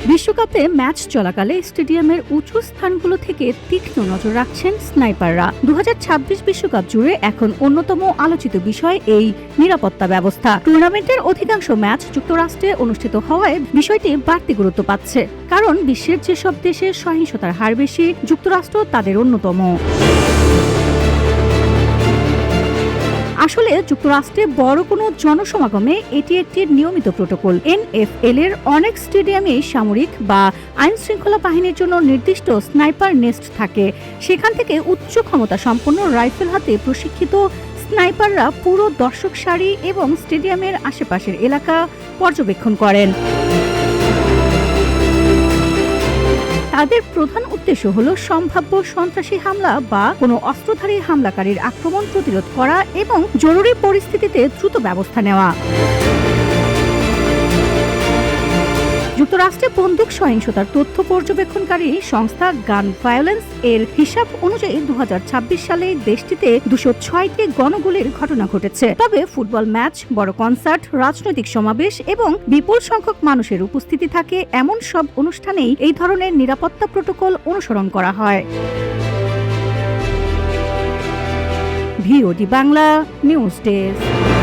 বিশ্বকাপে ম্যাচ চলাকালে স্টেডিয়ামের উঁচু স্থানগুলো থেকে তীক্ষ্ণ নজর রাখছেন স্নাইপাররা। 2026 বিশ্বকাপ জুড়ে এখন অন্যতম আলোচিত বিষয় এই নিরাপত্তা ব্যবস্থা। টুর্নামেন্টের অধিকাংশ ম্যাচ যুক্তরাষ্ট্রে অনুষ্ঠিত হওয়ায় বিষয়টি বাড়তি গুরুত্ব পাচ্ছে, কারণ বিশ্বের যেসব দেশে সহিংসতার হার বেশি, যুক্তরাষ্ট্র তাদের অন্যতম। আসলে যুক্তরাষ্ট্রে বড় কোনো জনসমাগমে এটি একটি নিয়মিত প্রোটোকল। NFL এর অনেক স্টেডিয়ামে সামরিক বা আইন শৃঙ্খলা বাহিনীর জন্য নির্দিষ্ট স্নাইপার নেস্ট থাকে। সেখান থেকে উচ্চ ক্ষমতা সম্পন্ন রাইফেল হাতে প্রশিক্ষিত স্নাইপাররা পুরো দর্শক সারি এবং স্টেডিয়ামের আশেপাশের এলাকা পর্যবেক্ষণ করেন। তাদের প্রধান উদ্দেশ্য হলো সম্ভাব্য সন্ত্রাসী হামলা বা কোনো অস্ত্রধারী হামলাকারীর আক্রমণ প্রতিরোধ করা এবং জরুরি পরিস্থিতিতে দ্রুত ব্যবস্থা নেওয়া। যুক্তরাষ্ট্রে বন্দুক সহিংসতার তথ্য পর্যবেক্ষণকারী সংস্থা গান ভায়োলেন্স এর হিসাব অনুযায়ী 2026 সালে দেশটিতে 206টি গণগুলির ঘটনা ঘটেছে। তবে ফুটবল ম্যাচ, বড় কনসার্ট, রাজনৈতিক সমাবেশ এবং বিপুল সংখ্যক মানুষের উপস্থিতি থাকে এমন সব অনুষ্ঠানেই এই ধরনের নিরাপত্তা প্রোটোকল অনুসরণ করা হয়। VOD Bangla news desk.